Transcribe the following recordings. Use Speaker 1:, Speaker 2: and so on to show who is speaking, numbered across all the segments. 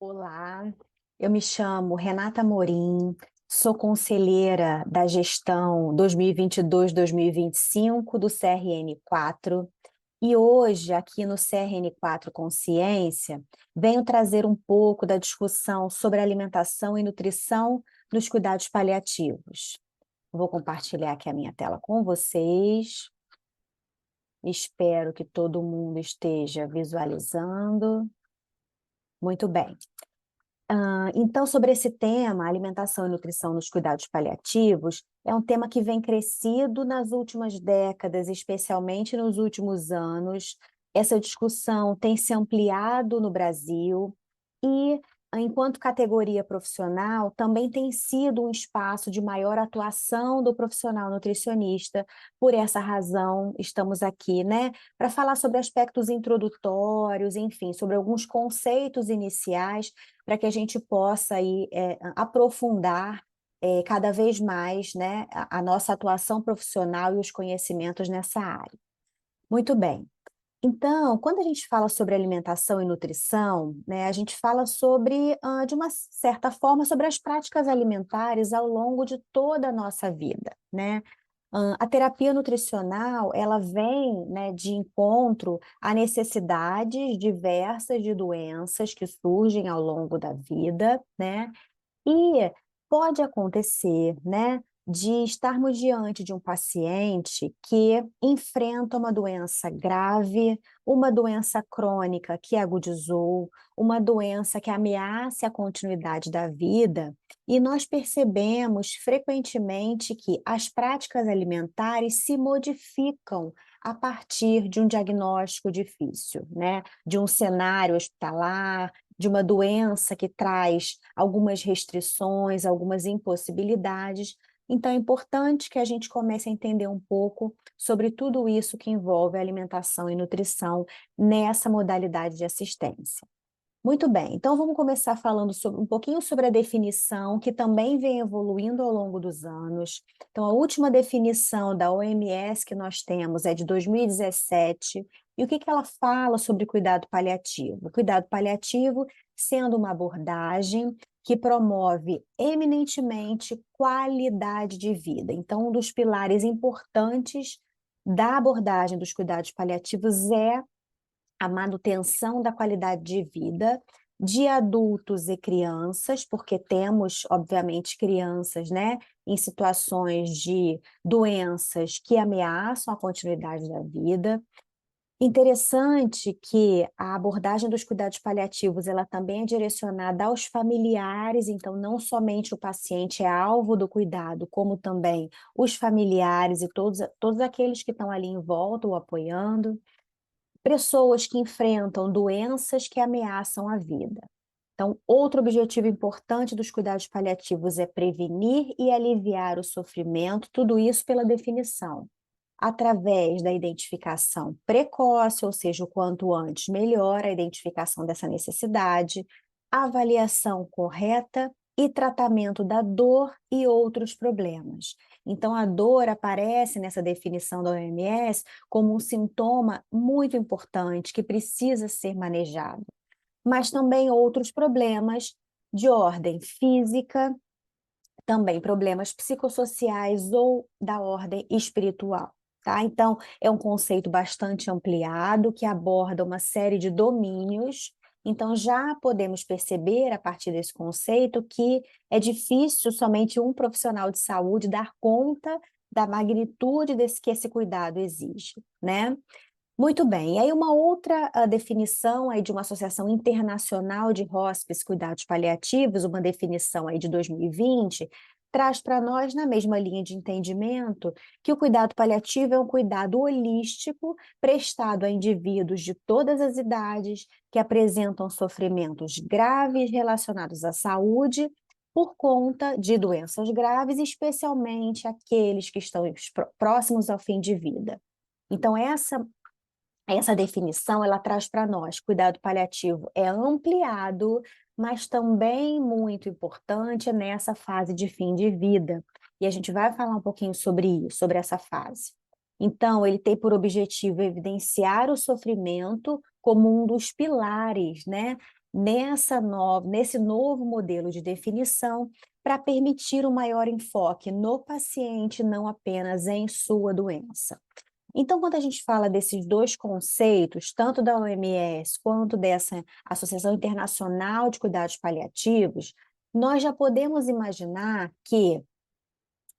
Speaker 1: Olá, eu me chamo Renata Morim, sou conselheira da gestão 2022-2025 do CRN4 e hoje, aqui no CRN4 Consciência, venho trazer um pouco da discussão sobre alimentação e nutrição nos cuidados paliativos. Vou compartilhar aqui a minha tela com vocês, espero que todo mundo esteja visualizando. Muito bem. Então, sobre esse tema, alimentação e nutrição nos cuidados paliativos, é um tema que vem crescido nas últimas décadas, especialmente nos últimos anos. Essa discussão tem se ampliado no Brasil e, enquanto categoria profissional, também tem sido um espaço de maior atuação do profissional nutricionista. Por essa razão, estamos aqui, né, para falar sobre aspectos introdutórios, enfim, sobre alguns conceitos iniciais para que a gente possa aí, aprofundar cada vez mais, né, a nossa atuação profissional e os conhecimentos nessa área. Muito bem. Então, quando a gente fala sobre alimentação e nutrição, né, a gente fala sobre, de uma certa forma, sobre as práticas alimentares ao longo de toda a nossa vida, né? A terapia nutricional, ela vem, né, de encontro a necessidades diversas de doenças que surgem ao longo da vida, né? E pode acontecer, né, de estarmos diante de um paciente que enfrenta uma doença grave, uma doença crônica que agudizou, uma doença que ameaça a continuidade da vida, e nós percebemos frequentemente que as práticas alimentares se modificam a partir de um diagnóstico difícil, né? De um cenário hospitalar, de uma doença que traz algumas restrições, algumas impossibilidades. Então, é importante que a gente comece a entender um pouco sobre tudo isso que envolve alimentação e nutrição nessa modalidade de assistência. Muito bem, então vamos começar falando um pouquinho sobre a definição, que também vem evoluindo ao longo dos anos. Então, a última definição da OMS que nós temos é de 2017, e o que ela fala sobre cuidado paliativo? Cuidado paliativo sendo uma abordagem que promove eminentemente qualidade de vida. Então, um dos pilares importantes da abordagem dos cuidados paliativos é a manutenção da qualidade de vida de adultos e crianças, porque temos, obviamente, crianças, né, em situações de doenças que ameaçam a continuidade da vida. Interessante que a abordagem dos cuidados paliativos, ela também é direcionada aos familiares, então não somente o paciente é alvo do cuidado, como também os familiares e todos aqueles que estão ali em volta ou apoiando. Pessoas que enfrentam doenças que ameaçam a vida. Então, outro objetivo importante dos cuidados paliativos é prevenir e aliviar o sofrimento, tudo isso pela definição, através da identificação precoce, ou seja, o quanto antes melhor a identificação dessa necessidade, avaliação correta e tratamento da dor e outros problemas. Então, a dor aparece nessa definição da OMS como um sintoma muito importante que precisa ser manejado, mas também outros problemas de ordem física, também problemas psicossociais ou da ordem espiritual. Tá? Então, é um conceito bastante ampliado que aborda uma série de domínios. Então, já podemos perceber, a partir desse conceito, que é difícil somente um profissional de saúde dar conta da magnitude desse que esse cuidado exige, né? Muito bem, e aí uma outra definição aí de uma Associação Internacional de Hóspices e Cuidados Paliativos, uma definição aí de 2020, traz para nós, na mesma linha de entendimento, que o cuidado paliativo é um cuidado holístico prestado a indivíduos de todas as idades que apresentam sofrimentos graves relacionados à saúde por conta de doenças graves, especialmente aqueles que estão próximos ao fim de vida. Então, essa definição, ela traz para nós, cuidado paliativo é ampliado, mas também muito importante nessa fase de fim de vida. E a gente vai falar um pouquinho sobre isso, sobre essa fase. Então, ele tem por objetivo evidenciar o sofrimento como um dos pilares, né, nesse novo modelo de definição para permitir um maior enfoque no paciente, não apenas em sua doença. Então, quando a gente fala desses dois conceitos, tanto da OMS quanto dessa Associação Internacional de Cuidados Paliativos, nós já podemos imaginar que,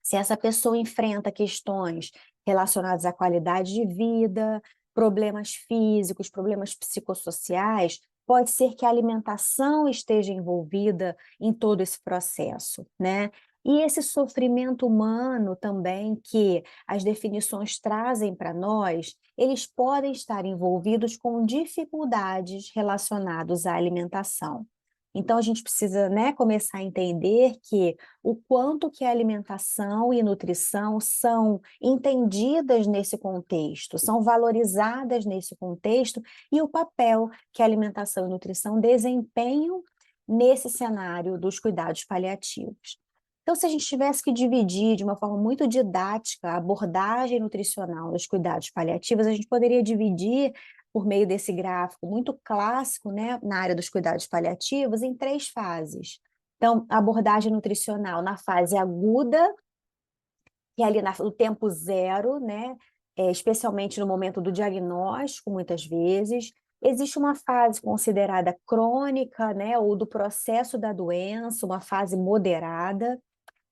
Speaker 1: se essa pessoa enfrenta questões relacionadas à qualidade de vida, problemas físicos, problemas psicossociais, pode ser que a alimentação esteja envolvida em todo esse processo, né? E esse sofrimento humano também que as definições trazem para nós, eles podem estar envolvidos com dificuldades relacionadas à alimentação. Então, a gente precisa, né, começar a entender que o quanto que a alimentação e nutrição são entendidas nesse contexto, são valorizadas nesse contexto, e o papel que a alimentação e nutrição desempenham nesse cenário dos cuidados paliativos. Então, se a gente tivesse que dividir de uma forma muito didática a abordagem nutricional nos cuidados paliativos, a gente poderia dividir por meio desse gráfico muito clássico, né, na área dos cuidados paliativos, em 3 fases. Então, a abordagem nutricional na fase aguda, que é ali no tempo zero, né, especialmente no momento do diagnóstico, muitas vezes. Existe uma fase considerada crônica, né, ou do processo da doença, uma fase moderada,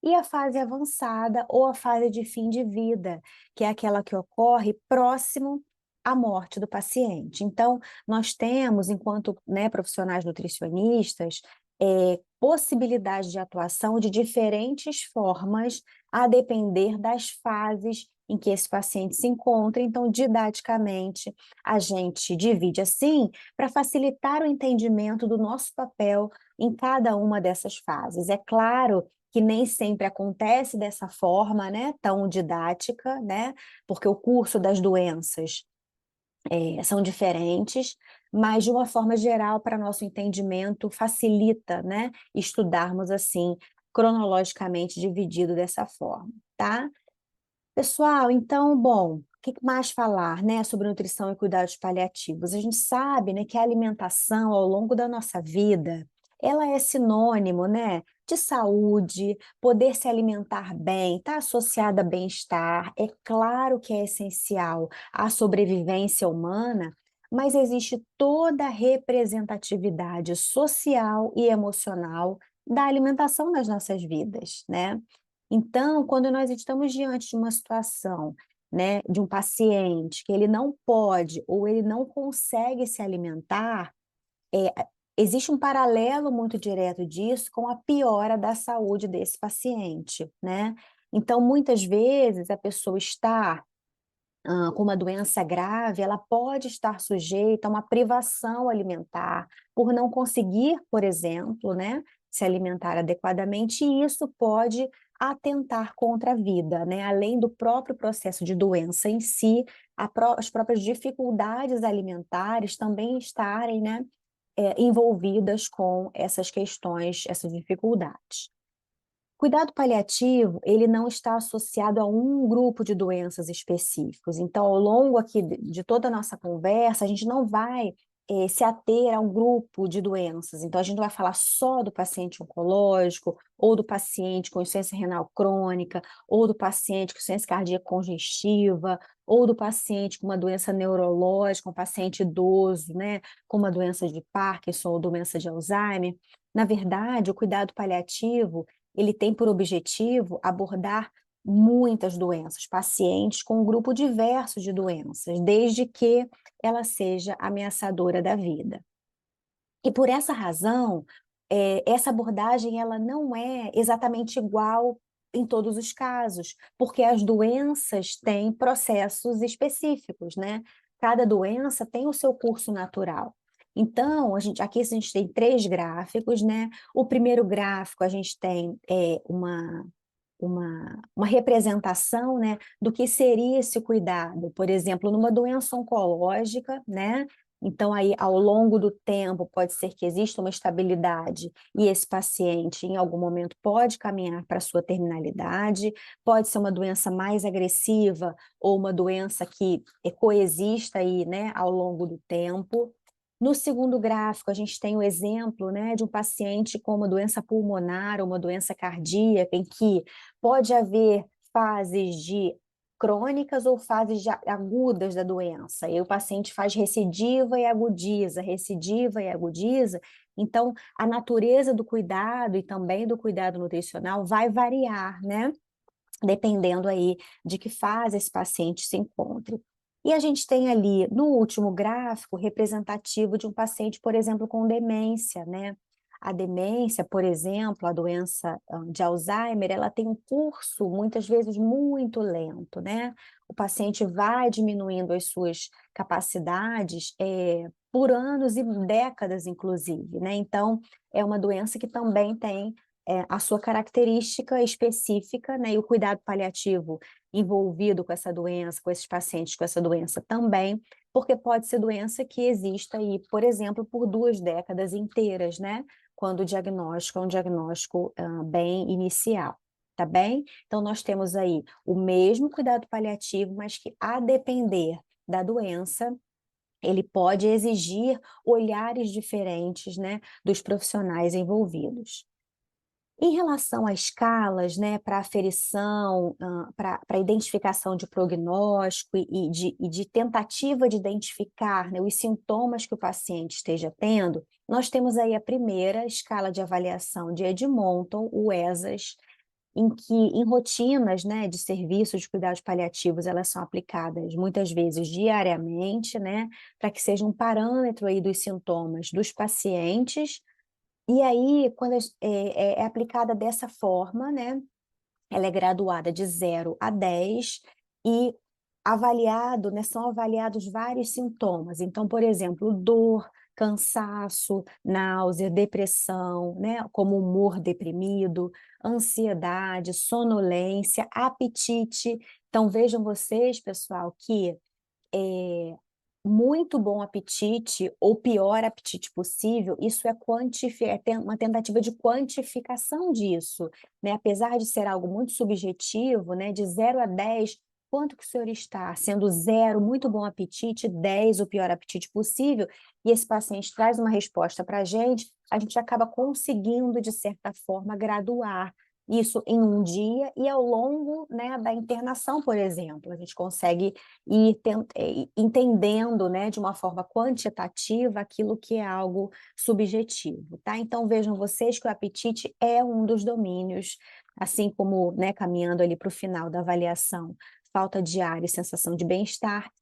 Speaker 1: e a fase avançada ou a fase de fim de vida, que é aquela que ocorre próximo à morte do paciente. Então, nós temos, enquanto, né, profissionais nutricionistas, possibilidade de atuação de diferentes formas, a depender das fases em que esse paciente se encontra. Então, didaticamente, a gente divide assim para facilitar o entendimento do nosso papel em cada uma dessas fases. É claro que nem sempre acontece dessa forma, né, tão didática, né, porque o curso das doenças são diferentes, mas de uma forma geral, para nosso entendimento, facilita, né, estudarmos assim, cronologicamente dividido dessa forma, tá? Pessoal, então, bom, o que mais falar, né, sobre nutrição e cuidados paliativos? A gente sabe, né, que a alimentação ao longo da nossa vida, ela é sinônimo, né, de saúde, poder se alimentar bem, está associada a bem-estar. É claro que é essencial à sobrevivência humana, mas existe toda a representatividade social e emocional da alimentação nas nossas vidas, né? Então, quando nós estamos diante de uma situação, né, de um paciente que ele não pode ou ele não consegue se alimentar, é, existe um paralelo muito direto disso com a piora da saúde desse paciente, né? Então, muitas vezes, a pessoa está com uma doença grave, ela pode estar sujeita a uma privação alimentar por não conseguir, por exemplo, né, se alimentar adequadamente, e isso pode atentar contra a vida, né? Além do próprio processo de doença em si, as próprias dificuldades alimentares também estarem, né, envolvidas com essas questões, essas dificuldades. Cuidado paliativo, ele não está associado a um grupo de doenças específicos. Então, ao longo aqui de toda a nossa conversa, a gente não vai se ater a um grupo de doenças. Então, a gente não vai falar só do paciente oncológico, ou do paciente com insuficiência renal crônica, ou do paciente com insuficiência cardíaca congestiva, ou do paciente com uma doença neurológica, um paciente idoso, né, com uma doença de Parkinson ou doença de Alzheimer. Na verdade, o cuidado paliativo ele tem por objetivo abordar muitas doenças, pacientes com um grupo diverso de doenças, desde que ela seja ameaçadora da vida. E por essa razão, essa abordagem ela não é exatamente igual em todos os casos, porque as doenças têm processos específicos, né? Cada doença tem o seu curso natural. Então, aqui a gente tem 3 gráficos, né? O primeiro gráfico a gente tem uma representação, né, do que seria esse cuidado, por exemplo, numa doença oncológica, né? Então, aí, ao longo do tempo, pode ser que exista uma estabilidade e esse paciente, em algum momento, pode caminhar para a sua terminalidade, pode ser uma doença mais agressiva ou uma doença que coexista aí, né, ao longo do tempo. No segundo gráfico, a gente tem o exemplo, né, de um paciente com uma doença pulmonar ou uma doença cardíaca, em que pode haver fases de crônicas ou fases agudas da doença. E o paciente faz recidiva e agudiza, recidiva e agudiza. Então, a natureza do cuidado e também do cuidado nutricional vai variar, né? Dependendo aí de que fase esse paciente se encontre. E a gente tem ali, no último gráfico, representativo de um paciente, por exemplo, com demência, né? A demência, por exemplo, a doença de Alzheimer, ela tem um curso, muitas vezes, muito lento, né? O paciente vai diminuindo as suas capacidades por anos e décadas, inclusive, né? Então, é uma doença que também tem a sua característica específica, né, e o cuidado paliativo envolvido com essa doença, com esses pacientes com essa doença também, porque pode ser doença que exista aí, por exemplo, por 2 décadas inteiras, né, quando o diagnóstico é um diagnóstico bem inicial, tá bem? Então, nós temos aí o mesmo cuidado paliativo, mas que, a depender da doença, ele pode exigir olhares diferentes, né, dos profissionais envolvidos. Em relação a escalas, né, para aferição, para identificação de prognóstico e de tentativa de identificar, né, os sintomas que o paciente esteja tendo, nós temos aí a primeira escala de avaliação de Edmonton, o ESAS, em que em rotinas, né, de serviços de cuidados paliativos, elas são aplicadas muitas vezes diariamente, né, para que seja um parâmetro aí dos sintomas dos pacientes. E aí, quando é aplicada dessa forma, né, ela é graduada de 0 a 10 e avaliado, né, são avaliados vários sintomas. Então, por exemplo, dor, cansaço, náusea, depressão, né, como humor deprimido, ansiedade, sonolência, apetite. Então, vejam vocês, pessoal, que é, muito bom apetite ou pior apetite possível, isso é uma tentativa de quantificação disso, né? Apesar de ser algo muito subjetivo, né? De 0 a 10, quanto que o senhor está? Sendo 0, muito bom apetite, 10, o pior apetite possível, e esse paciente traz uma resposta para a gente acaba conseguindo, de certa forma, graduar isso em um dia e ao longo, né, da internação, por exemplo. A gente consegue ir entendendo, né, de uma forma quantitativa aquilo que é algo subjetivo, tá? Então vejam vocês que o apetite é um dos domínios, assim como, né, caminhando ali para o final da avaliação, falta de ar e sensação de bem-estar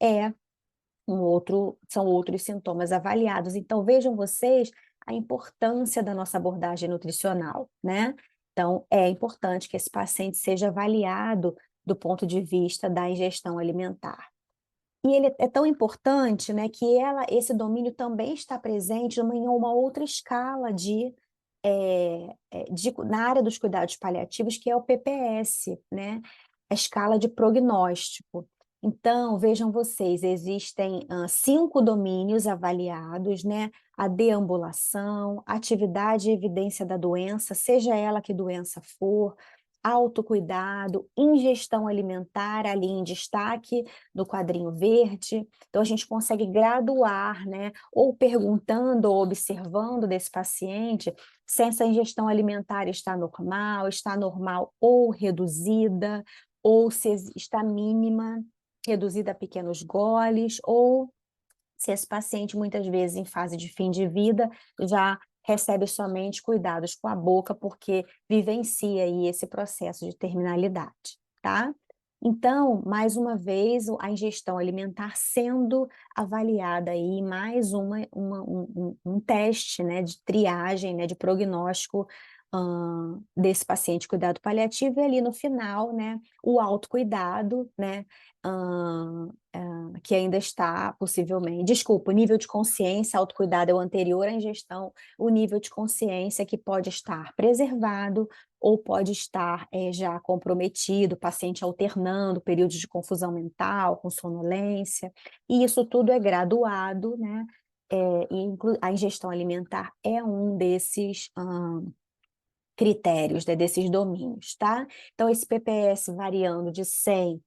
Speaker 1: são outros sintomas avaliados. Então vejam vocês a importância da nossa abordagem nutricional, né? Então é importante que esse paciente seja avaliado do ponto de vista da ingestão alimentar. E ele é tão importante, né, que esse domínio também está presente em uma outra escala na área dos cuidados paliativos, que é o PPS, né, a escala de prognóstico. Então, vejam vocês, existem 5 domínios avaliados, né, a deambulação, atividade e evidência da doença, seja ela que doença for, autocuidado, ingestão alimentar, ali em destaque no quadrinho verde. Então, a gente consegue graduar, né, ou perguntando ou observando desse paciente se essa ingestão alimentar está normal ou reduzida, ou se está mínima, reduzida a pequenos goles, ou se esse paciente, muitas vezes, em fase de fim de vida, já recebe somente cuidados com a boca, porque vivencia aí esse processo de terminalidade, tá? Então, mais uma vez, a ingestão alimentar sendo avaliada aí, mais um teste, né, de triagem, né, de prognóstico desse paciente cuidado paliativo, e ali no final, né, o autocuidado, né, que ainda está possivelmente, desculpa, o nível de consciência, autocuidado é o anterior à ingestão, o nível de consciência que pode estar preservado ou pode estar já comprometido, o paciente alternando períodos de confusão mental, com sonolência, e isso tudo é graduado, né? A ingestão alimentar é um desses critérios, né, desses domínios, tá? Então, esse PPS variando de 100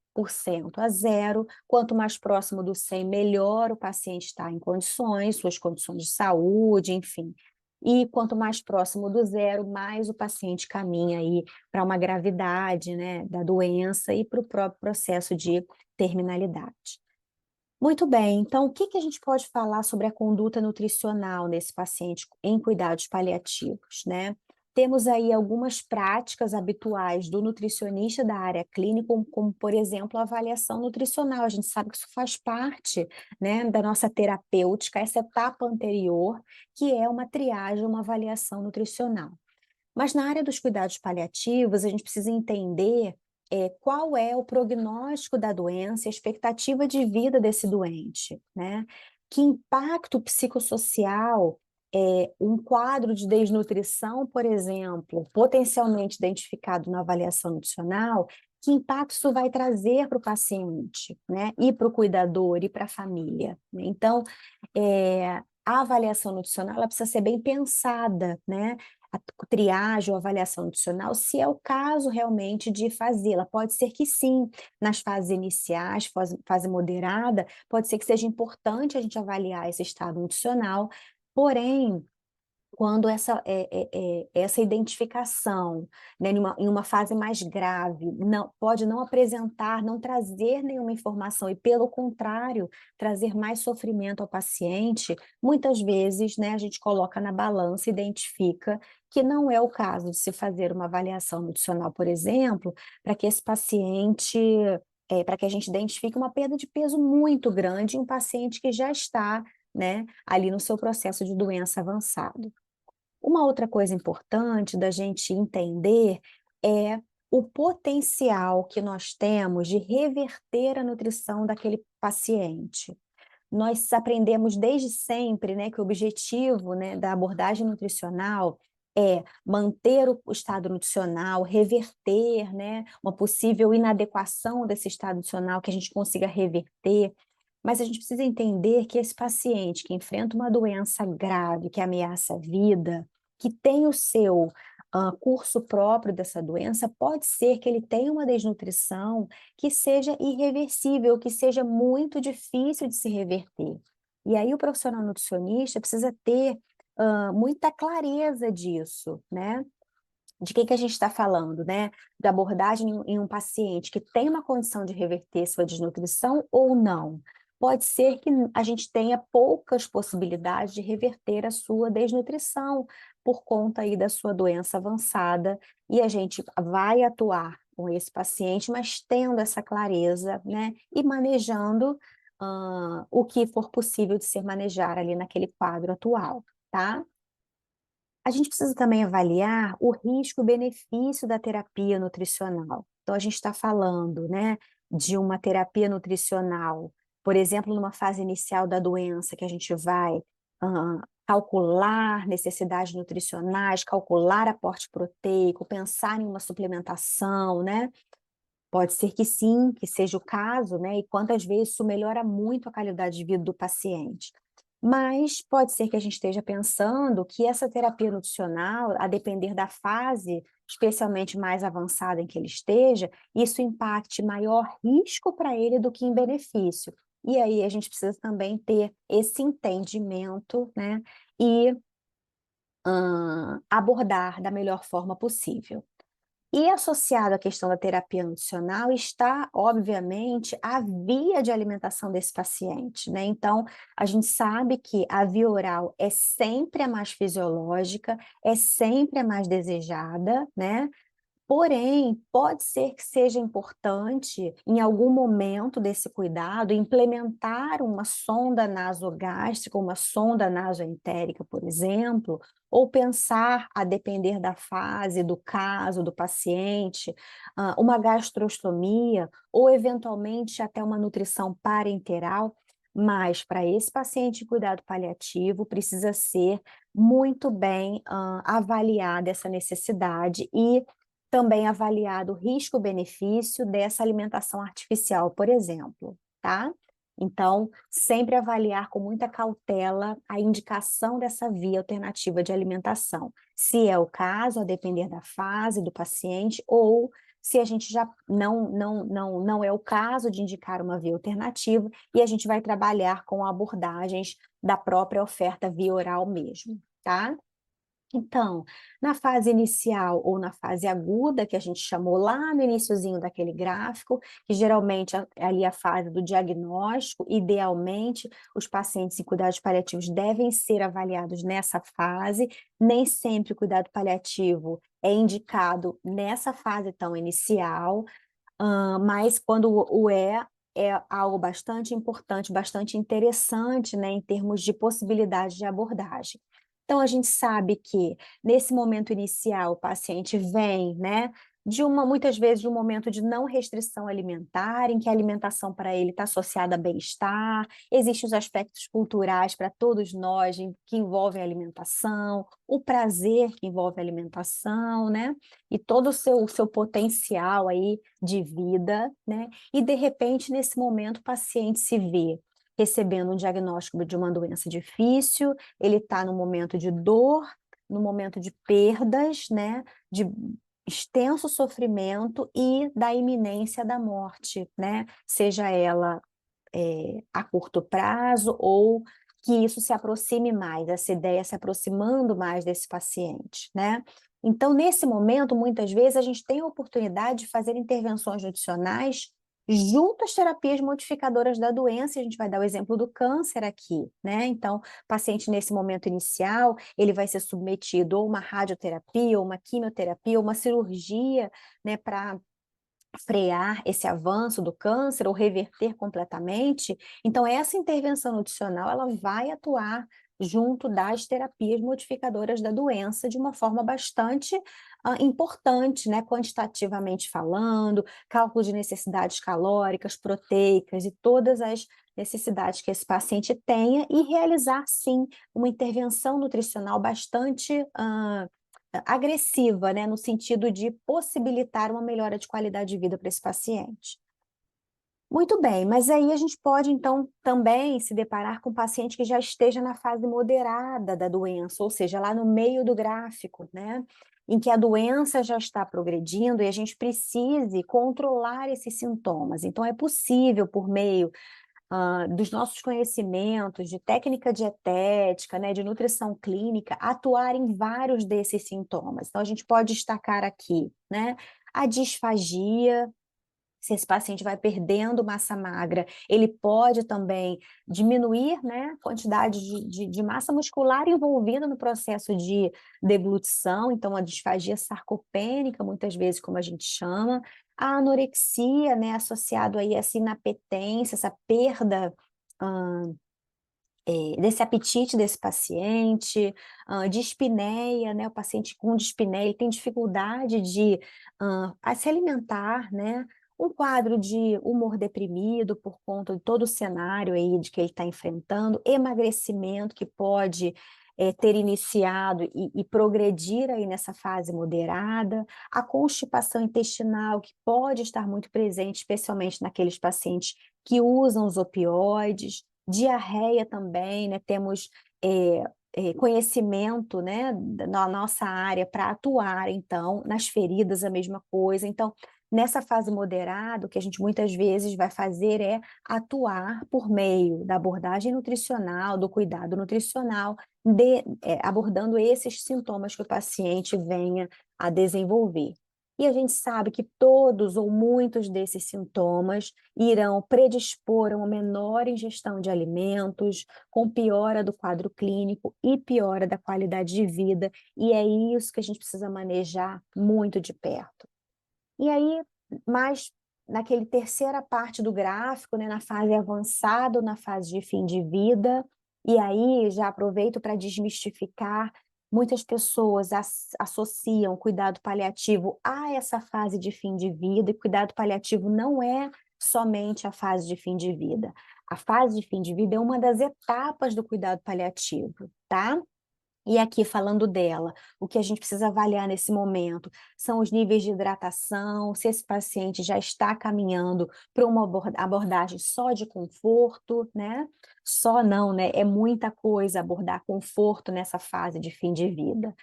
Speaker 1: a 0. Quanto mais próximo do 100, melhor o paciente está em condições, suas condições de saúde, enfim. E quanto mais próximo do 0, mais o paciente caminha aí para uma gravidade, né, da doença e para o próprio processo de terminalidade. Muito bem, então o que que a gente pode falar sobre a conduta nutricional nesse paciente em cuidados paliativos, né? Temos aí algumas práticas habituais do nutricionista da área clínica, como, por exemplo, a avaliação nutricional. A gente sabe que isso faz parte, né, da nossa terapêutica, essa etapa anterior, que é uma triagem, uma avaliação nutricional. Mas na área dos cuidados paliativos, a gente precisa entender qual é o prognóstico da doença, a expectativa de vida desse doente, né? Que impacto psicossocial um quadro de desnutrição, por exemplo, potencialmente identificado na avaliação nutricional, que impacto isso vai trazer para o paciente, né? E para o cuidador e para a família, né? Então, a avaliação nutricional ela precisa ser bem pensada, né? A triagem ou avaliação nutricional, se é o caso realmente de fazê-la. Pode ser que sim, nas fases iniciais, fase moderada, pode ser que seja importante a gente avaliar esse estado nutricional, porém, quando essa identificação, né, em uma fase mais grave, pode não apresentar, não trazer nenhuma informação e, pelo contrário, trazer mais sofrimento ao paciente, muitas vezes, né, a gente coloca na balança e identifica que não é o caso de se fazer uma avaliação nutricional, por exemplo, para que esse paciente, para que a gente identifique uma perda de peso muito grande em um paciente que já está, né, ali no seu processo de doença avançado. Uma outra coisa importante da gente entender é o potencial que nós temos de reverter a nutrição daquele paciente. Nós aprendemos desde sempre, né, que o objetivo, né, da abordagem nutricional é manter o estado nutricional, reverter, né, uma possível inadequação desse estado nutricional, que a gente consiga reverter. Mas a gente precisa entender que esse paciente que enfrenta uma doença grave, que ameaça a vida, que tem o seu curso próprio dessa doença, pode ser que ele tenha uma desnutrição que seja irreversível, que seja muito difícil de se reverter. E aí o profissional nutricionista precisa ter muita clareza disso, né? De que a gente está falando, né? Da abordagem em um paciente que tem uma condição de reverter sua desnutrição ou não. Pode ser que a gente tenha poucas possibilidades de reverter a sua desnutrição por conta aí da sua doença avançada, e a gente vai atuar com esse paciente, mas tendo essa clareza, né? E manejando o que for possível de ser manejar ali naquele quadro atual, tá? A gente precisa também avaliar o risco e benefício da terapia nutricional. Então, a gente está falando, né, de uma terapia nutricional, por exemplo, numa fase inicial da doença, que a gente vai calcular necessidades nutricionais, calcular aporte proteico, pensar em uma suplementação, né? Pode ser que sim, que seja o caso, né? E quantas vezes isso melhora muito a qualidade de vida do paciente. Mas pode ser que a gente esteja pensando que essa terapia nutricional, a depender da fase, especialmente mais avançada em que ele esteja, isso impacte maior risco para ele do que em benefício. E aí a gente precisa também ter esse entendimento, né? E abordar da melhor forma possível. E associado à questão da terapia nutricional está, obviamente, a via de alimentação desse paciente, né? Então, a gente sabe que a via oral é sempre a mais fisiológica, é sempre a mais desejada, né? Porém, pode ser que seja importante, em algum momento desse cuidado, implementar uma sonda nasogástrica, uma sonda nasoentérica, por exemplo, ou pensar, a depender da fase, do caso, do paciente, uma gastrostomia, ou eventualmente até uma nutrição parenteral, mas para esse paciente em cuidado paliativo precisa ser muito bem avaliada essa necessidade e também avaliado o risco-benefício dessa alimentação artificial, por exemplo, tá? Então, sempre avaliar com muita cautela a indicação dessa via alternativa de alimentação. Se é o caso, a depender da fase do paciente, ou se a gente já não é o caso de indicar uma via alternativa, e a gente vai trabalhar com abordagens da própria oferta via oral mesmo, tá? Então, na fase inicial ou na fase aguda, que a gente chamou lá no iniciozinho daquele gráfico, que geralmente é ali a fase do diagnóstico, idealmente os pacientes em cuidados paliativos devem ser avaliados nessa fase, nem sempre o cuidado paliativo é indicado nessa fase tão inicial, mas quando é algo bastante importante, bastante interessante, né, em termos de possibilidade de abordagem. Então, a gente sabe que, nesse momento inicial, o paciente vem, né, muitas vezes, de um momento de não restrição alimentar, em que a alimentação para ele está associada a bem-estar, existem os aspectos culturais para todos nós, que envolvem a alimentação, o prazer que envolve a alimentação, né, e todo o seu potencial aí de vida, né, e de repente, nesse momento, o paciente se vê recebendo um diagnóstico de uma doença difícil, ele está no momento de dor, no momento de perdas, né, de extenso sofrimento e da iminência da morte, né, seja ela a curto prazo ou que isso se aproxime mais, essa ideia se aproximando mais desse paciente, né? Então, nesse momento, muitas vezes, a gente tem a oportunidade de fazer intervenções nutricionais junto às terapias modificadoras da doença, e a gente vai dar o exemplo do câncer aqui, né? Então, o paciente nesse momento inicial, ele vai ser submetido a uma radioterapia, ou uma quimioterapia, ou uma cirurgia, né, para frear esse avanço do câncer ou reverter completamente. Então, essa intervenção nutricional, ela vai atuar junto das terapias modificadoras da doença de uma forma bastante importante, né, quantitativamente falando, cálculo de necessidades calóricas, proteicas e todas as necessidades que esse paciente tenha e realizar, sim, uma intervenção nutricional bastante agressiva, né, no sentido de possibilitar uma melhora de qualidade de vida para esse paciente. Muito bem, mas aí a gente pode, então, também se deparar com um paciente que já esteja na fase moderada da doença, ou seja, lá no meio do gráfico, né? Em que a doença já está progredindo e a gente precise controlar esses sintomas. Então, é possível, por meio dos nossos conhecimentos de técnica dietética, né, de nutrição clínica, atuar em vários desses sintomas. Então, a gente pode destacar aqui, né, a disfagia. Se esse paciente vai perdendo massa magra, ele pode também diminuir, né, a quantidade de massa muscular envolvida no processo de deglutição, então a disfagia sarcopênica, muitas vezes, como a gente chama, a anorexia, né, associado aí a essa inapetência, essa perda desse apetite desse paciente, dispneia, né, o paciente com dispneia, ele tem dificuldade de a se alimentar, né, um quadro de humor deprimido por conta de todo o cenário aí de que ele está enfrentando, emagrecimento que pode ter iniciado e progredir aí nessa fase moderada, a constipação intestinal que pode estar muito presente, especialmente naqueles pacientes que usam os opioides, diarreia também, né? Temos conhecimento, né, na nossa área para atuar, então, nas feridas a mesma coisa. Então, nessa fase moderada, o que a gente muitas vezes vai fazer é atuar por meio da abordagem nutricional, do cuidado nutricional, abordando esses sintomas que o paciente venha a desenvolver. E a gente sabe que todos ou muitos desses sintomas irão predispor a uma menor ingestão de alimentos, com piora do quadro clínico e piora da qualidade de vida, e é isso que a gente precisa manejar muito de perto. E aí, mais naquele terceira parte do gráfico, né, na fase avançada ou na fase de fim de vida, e aí já aproveito para desmistificar, muitas pessoas associam cuidado paliativo a essa fase de fim de vida, e cuidado paliativo não é somente a fase de fim de vida. A fase de fim de vida é uma das etapas do cuidado paliativo, tá? E aqui, falando dela, o que a gente precisa avaliar nesse momento são os níveis de hidratação, se esse paciente já está caminhando para uma abordagem só de conforto, né? Só não, né? É muita coisa abordar conforto nessa fase de fim de vida.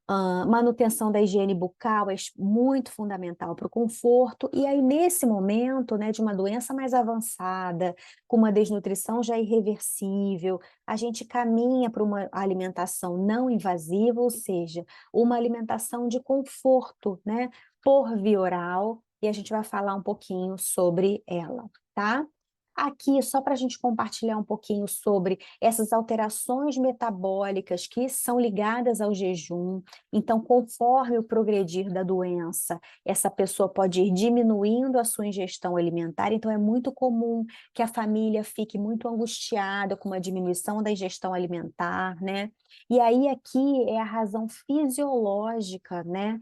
Speaker 1: Manutenção da higiene bucal é muito fundamental para o conforto, e aí nesse momento, né, de uma doença mais avançada, com uma desnutrição já irreversível, a gente caminha para uma alimentação não invasiva, ou seja, uma alimentação de conforto, né, por via oral, e a gente vai falar um pouquinho sobre ela, tá? Aqui, só para a gente compartilhar um pouquinho sobre essas alterações metabólicas que são ligadas ao jejum. Então, conforme o progredir da doença, essa pessoa pode ir diminuindo a sua ingestão alimentar. Então, é muito comum que a família fique muito angustiada com uma diminuição da ingestão alimentar, né? E aí, aqui é a razão fisiológica, né?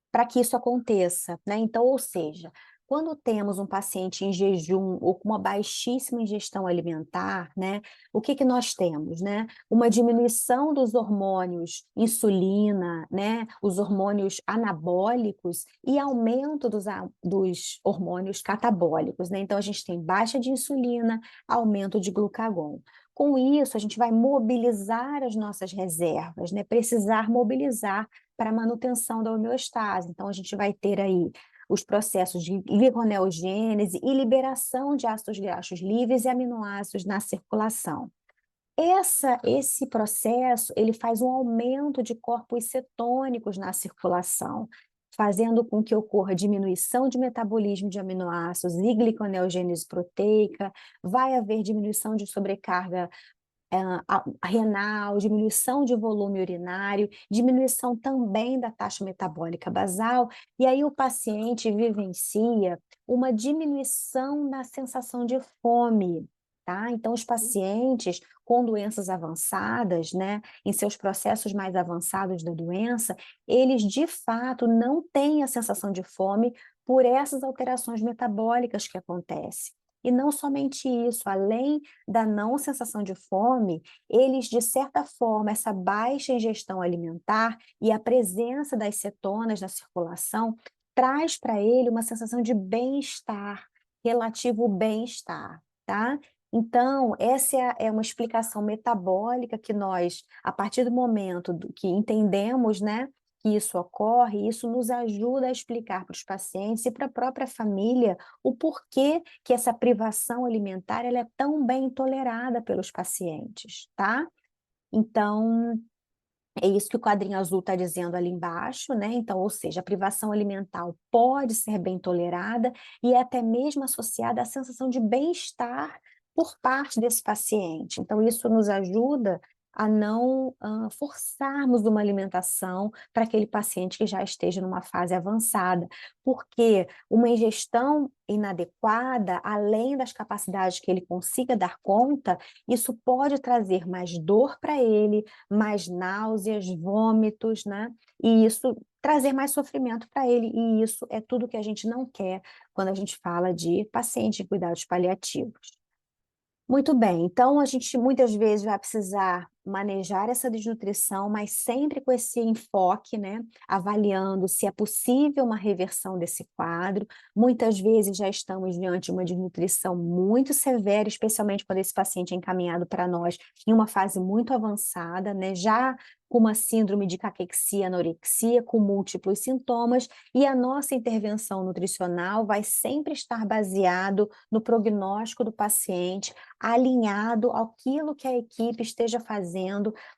Speaker 1: Para que isso aconteça, né? Então, ou seja, quando temos um paciente em jejum ou com uma baixíssima ingestão alimentar, né? O que que nós temos, né? Uma diminuição dos hormônios insulina, né? Os hormônios anabólicos e aumento dos hormônios catabólicos, né? Então, a gente tem baixa de insulina, aumento de glucagon. Com isso, a gente vai mobilizar as nossas reservas, né? Precisar mobilizar para a manutenção da homeostase. Então, a gente vai ter aí os processos de gliconeogênese e liberação de ácidos graxos livres e aminoácidos na circulação. Esse processo, ele faz um aumento de corpos cetônicos na circulação, fazendo com que ocorra diminuição de metabolismo de aminoácidos e gliconeogênese proteica, vai haver diminuição de sobrecarga renal, diminuição de volume urinário, diminuição também da taxa metabólica basal, e aí o paciente vivencia uma diminuição na sensação de fome, tá? Então, os pacientes com doenças avançadas, né, em seus processos mais avançados da doença, eles de fato não têm a sensação de fome por essas alterações metabólicas que acontecem. E não somente isso, além da não sensação de fome, eles, de certa forma, essa baixa ingestão alimentar e a presença das cetonas na circulação traz para ele uma sensação de bem-estar, relativo bem-estar, tá? Então, essa é uma explicação metabólica que nós, a partir do momento que entendemos, né, que isso ocorre, isso nos ajuda a explicar para os pacientes e para a própria família o porquê que essa privação alimentar ela é tão bem tolerada pelos pacientes, tá? Então, é isso que o quadrinho azul está dizendo ali embaixo, né? Então, ou seja, a privação alimentar pode ser bem tolerada e é até mesmo associada à sensação de bem-estar por parte desse paciente. Então, isso nos ajuda a não forçarmos uma alimentação para aquele paciente que já esteja numa fase avançada, porque uma ingestão inadequada, além das capacidades que ele consiga dar conta, isso pode trazer mais dor para ele, mais náuseas, vômitos, né? E isso trazer mais sofrimento para ele, e isso é tudo que a gente não quer quando a gente fala de paciente em cuidados paliativos. Muito bem, então a gente muitas vezes vai precisar manejar essa desnutrição, mas sempre com esse enfoque, né? Avaliando se é possível uma reversão desse quadro. Muitas vezes já estamos diante de uma desnutrição muito severa, especialmente quando esse paciente é encaminhado para nós em uma fase muito avançada, né? Já com uma síndrome de caquexia, anorexia, com múltiplos sintomas, e a nossa intervenção nutricional vai sempre estar baseado no prognóstico do paciente, alinhado àquilo que a equipe esteja fazendo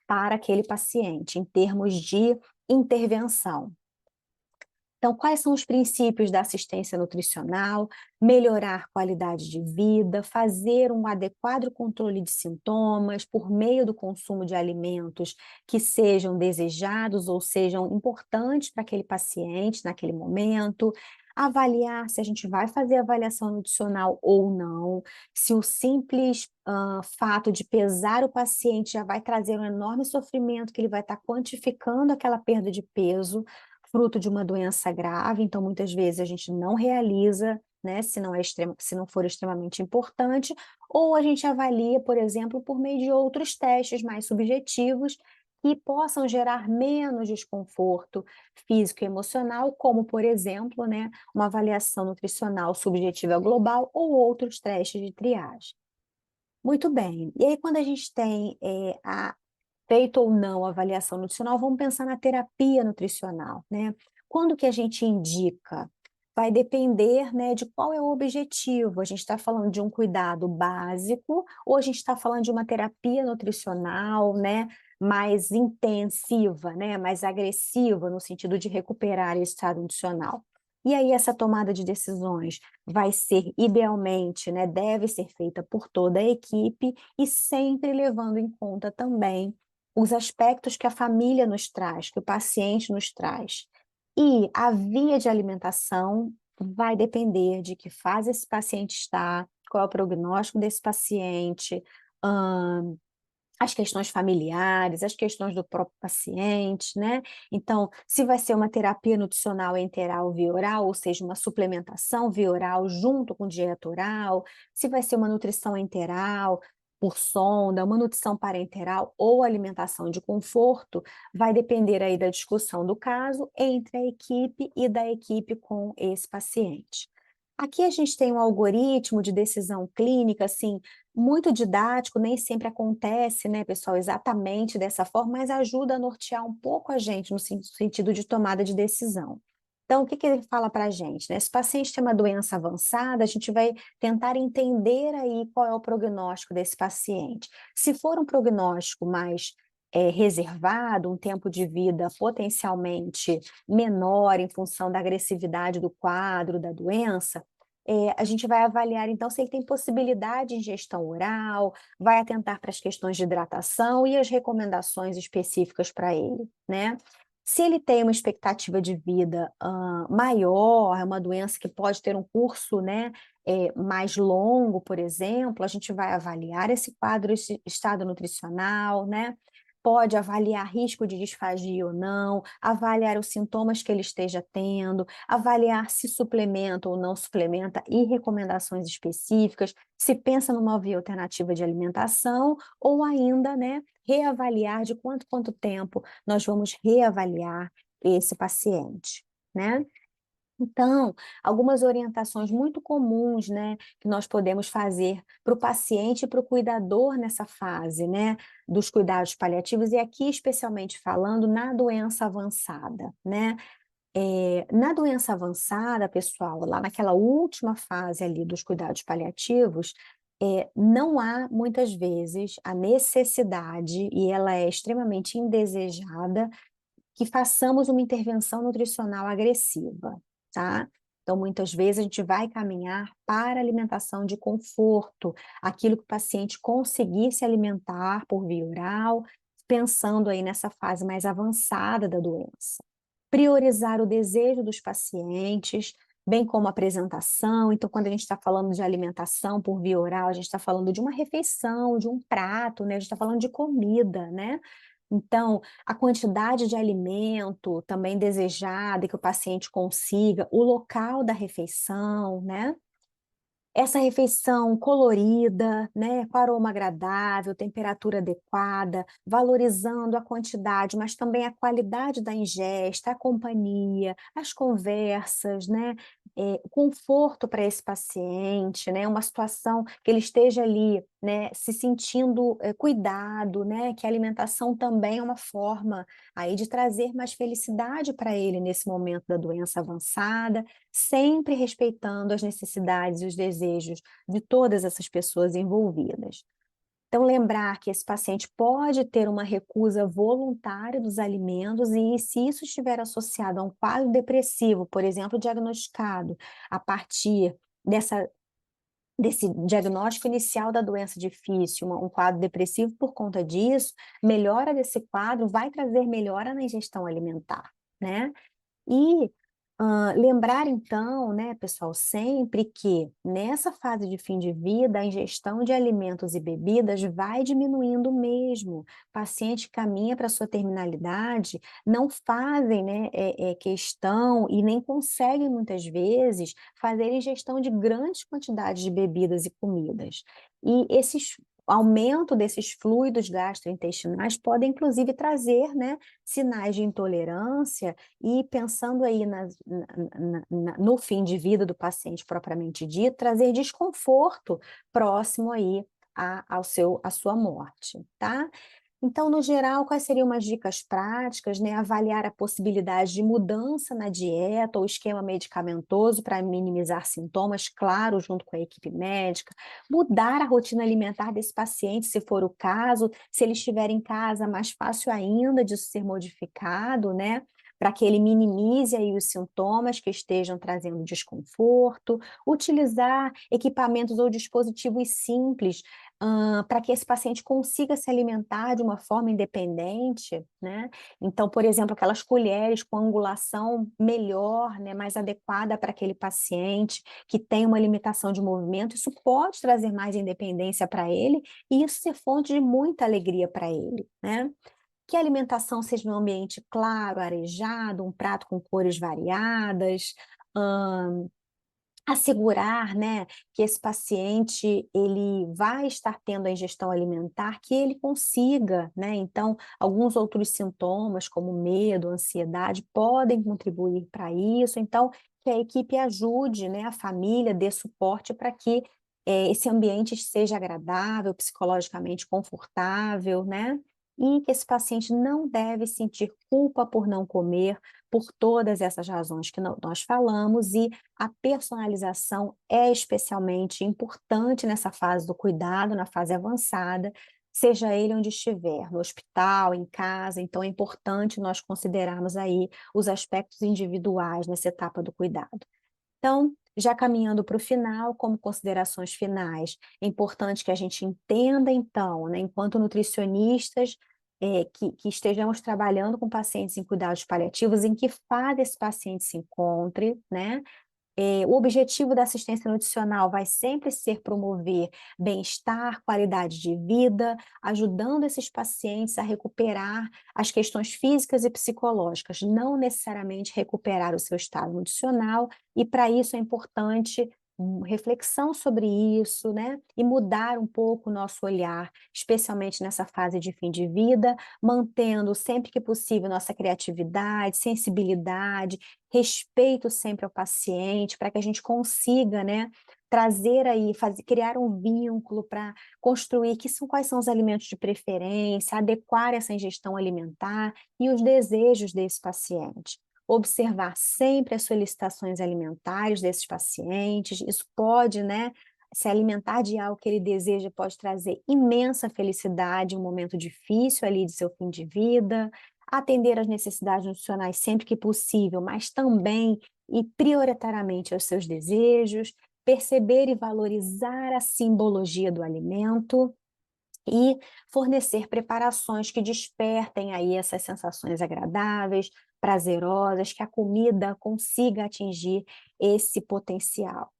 Speaker 1: para aquele paciente, em termos de intervenção. Então, quais são os princípios da assistência nutricional? Melhorar a qualidade de vida, fazer um adequado controle de sintomas por meio do consumo de alimentos que sejam desejados ou sejam importantes para aquele paciente naquele momento, avaliar se a gente vai fazer avaliação nutricional ou não, se o simples fato de pesar o paciente já vai trazer um enorme sofrimento, que ele vai estar quantificando aquela perda de peso, fruto de uma doença grave, então muitas vezes a gente não realiza, né, se não for extremamente importante, ou a gente avalia, por exemplo, por meio de outros testes mais subjetivos que possam gerar menos desconforto físico e emocional, como, por exemplo, né, uma avaliação nutricional subjetiva global ou outros testes de triagem. Muito bem. E aí, quando a gente tem feito ou não a avaliação nutricional, vamos pensar na terapia nutricional, né? Quando que a gente indica? Vai depender, né, de qual é o objetivo. A gente está falando de um cuidado básico ou a gente está falando de uma terapia nutricional, né, mais intensiva, né, mais agressiva no sentido de recuperar esse estado nutricional. E aí essa tomada de decisões vai ser idealmente, né, deve ser feita por toda a equipe e sempre levando em conta também os aspectos que a família nos traz, que o paciente nos traz. E a via de alimentação vai depender de que fase esse paciente está, qual é o prognóstico desse paciente, as questões familiares, as questões do próprio paciente, né? Então, se vai ser uma terapia nutricional enteral via oral, ou seja, uma suplementação via oral junto com dieta oral, se vai ser uma nutrição enteral por sonda, uma nutrição parenteral ou alimentação de conforto, vai depender aí da discussão do caso entre a equipe e da equipe com esse paciente. Aqui a gente tem um algoritmo de decisão clínica, assim, muito didático, nem sempre acontece, né, pessoal, exatamente dessa forma, mas ajuda a nortear um pouco a gente no sentido de tomada de decisão. Então, o que que ele fala para a gente, né? Se o paciente tem uma doença avançada, a gente vai tentar entender aí qual é o prognóstico desse paciente. Se for um prognóstico mais reservado, um tempo de vida potencialmente menor em função da agressividade do quadro, da doença, a gente vai avaliar, então, se ele tem possibilidade de ingestão oral, vai atentar para as questões de hidratação e as recomendações específicas para ele, né? Se ele tem uma expectativa de vida maior, é uma doença que pode ter um curso, né, mais longo, por exemplo, a gente vai avaliar esse quadro, esse estado nutricional, né? Pode avaliar risco de disfagia ou não, avaliar os sintomas que ele esteja tendo, avaliar se suplementa ou não suplementa e recomendações específicas, se pensa numa via alternativa de alimentação ou ainda, né, reavaliar de quanto tempo nós vamos reavaliar esse paciente, né? Então, algumas orientações muito comuns, né, que nós podemos fazer para o paciente e para o cuidador nessa fase, né, dos cuidados paliativos, e aqui especialmente falando na doença avançada, né? Na doença avançada, pessoal, lá naquela última fase ali dos cuidados paliativos, não há muitas vezes a necessidade, e ela é extremamente indesejada, que façamos uma intervenção nutricional agressiva, tá? Então, muitas vezes a gente vai caminhar para alimentação de conforto, aquilo que o paciente conseguir se alimentar por via oral, pensando aí nessa fase mais avançada da doença. Priorizar o desejo dos pacientes, bem como a apresentação. Então, quando a gente está falando de alimentação por via oral, a gente está falando de uma refeição, de um prato, né? A gente está falando de comida, né? Então, a quantidade de alimento também desejada que o paciente consiga, o local da refeição, né? Essa refeição colorida, né, com aroma agradável, temperatura adequada, valorizando a quantidade, mas também a qualidade da ingesta, a companhia, as conversas, né, o conforto para esse paciente, né, uma situação que ele esteja ali, né, se sentindo cuidado, né, que a alimentação também é uma forma aí de trazer mais felicidade para ele nesse momento da doença avançada, sempre respeitando as necessidades e os desejos de todas essas pessoas envolvidas. Então, lembrar que esse paciente pode ter uma recusa voluntária dos alimentos e, se isso estiver associado a um quadro depressivo, por exemplo, diagnosticado a partir desse diagnóstico inicial da doença difícil, um quadro depressivo por conta disso, melhora desse quadro vai trazer melhora na ingestão alimentar, né? E lembrar então, né, pessoal, sempre que nessa fase de fim de vida, a ingestão de alimentos e bebidas vai diminuindo mesmo. O paciente caminha para a sua terminalidade, não fazem, né, questão e nem conseguem muitas vezes fazer ingestão de grandes quantidades de bebidas e comidas. E esses aumento desses fluidos gastrointestinais podem inclusive trazer, né, sinais de intolerância e pensando aí no fim de vida do paciente propriamente dito, trazer desconforto próximo aí à sua morte, tá? Então, no geral, quais seriam umas dicas práticas, né? Avaliar a possibilidade de mudança na dieta ou esquema medicamentoso para minimizar sintomas, claro, junto com a equipe médica. Mudar a rotina alimentar desse paciente, se for o caso, se ele estiver em casa, mais fácil ainda disso ser modificado, né? Para que ele minimize aí os sintomas que estejam trazendo desconforto, utilizar equipamentos ou dispositivos simples para que esse paciente consiga se alimentar de uma forma independente, né? Então, por exemplo, aquelas colheres com angulação melhor, né, mais adequada para aquele paciente que tem uma limitação de movimento, isso pode trazer mais independência para ele e isso ser fonte de muita alegria para ele, né? Que a alimentação seja num ambiente claro, arejado, um prato com cores variadas, assegurar, né, que esse paciente ele vai estar tendo a ingestão alimentar, que ele consiga, né? Então, alguns outros sintomas, como medo, ansiedade, podem contribuir para isso. Então, que a equipe ajude, né, a família, dê suporte para que esse ambiente seja agradável, psicologicamente confortável, né? E que esse paciente não deve sentir culpa por não comer, por todas essas razões que nós falamos, e a personalização é especialmente importante nessa fase do cuidado, na fase avançada, seja ele onde estiver, no hospital, em casa, então é importante nós considerarmos aí os aspectos individuais nessa etapa do cuidado. Então, já caminhando para o final, como considerações finais, é importante que a gente entenda, então, né, enquanto nutricionistas, que estejamos trabalhando com pacientes em cuidados paliativos, em que fase esse paciente se encontre, né? O objetivo da assistência nutricional vai sempre ser promover bem-estar, qualidade de vida, ajudando esses pacientes a recuperar as questões físicas e psicológicas, não necessariamente recuperar o seu estado nutricional, e para isso é importante reflexão sobre isso, né? E mudar um pouco o nosso olhar, especialmente nessa fase de fim de vida, mantendo sempre que possível nossa criatividade, sensibilidade, respeito sempre ao paciente, para que a gente consiga, né, trazer aí, criar um vínculo para construir quais são os alimentos de preferência, adequar essa ingestão alimentar e os desejos desse paciente. Observar sempre as solicitações alimentares desses pacientes, isso pode, né, se alimentar de algo que ele deseja pode trazer imensa felicidade em um momento difícil ali de seu fim de vida, atender às necessidades nutricionais sempre que possível, mas também e prioritariamente aos seus desejos, perceber e valorizar a simbologia do alimento e fornecer preparações que despertem aí essas sensações agradáveis, prazerosas, que a comida consiga atingir esse potencial.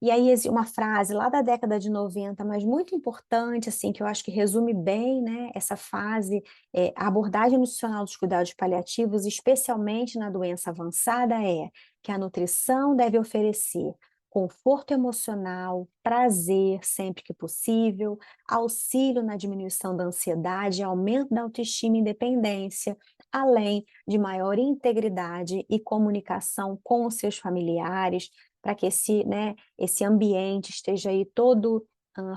Speaker 1: E aí uma frase lá da década de 90, mas muito importante, assim, que eu acho que resume bem, né, essa fase, a abordagem nutricional dos cuidados paliativos, especialmente na doença avançada, é que a nutrição deve oferecer conforto emocional, prazer sempre que possível, auxílio na diminuição da ansiedade, aumento da autoestima e independência, além de maior integridade e comunicação com os seus familiares, para que né, esse ambiente esteja aí todo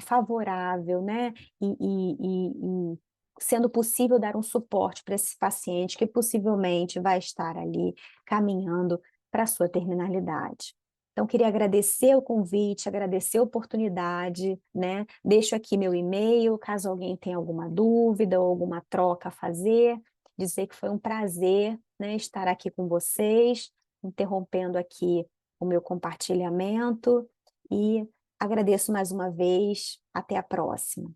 Speaker 1: favorável, né, e sendo possível dar um suporte para esse paciente que possivelmente vai estar ali caminhando para a sua terminalidade. Então, queria agradecer o convite, agradecer a oportunidade, né? Deixo aqui meu e-mail, caso alguém tenha alguma dúvida ou alguma troca a fazer, dizer que foi um prazer, né, estar aqui com vocês, interrompendo aqui o meu compartilhamento e agradeço mais uma vez. Até a próxima.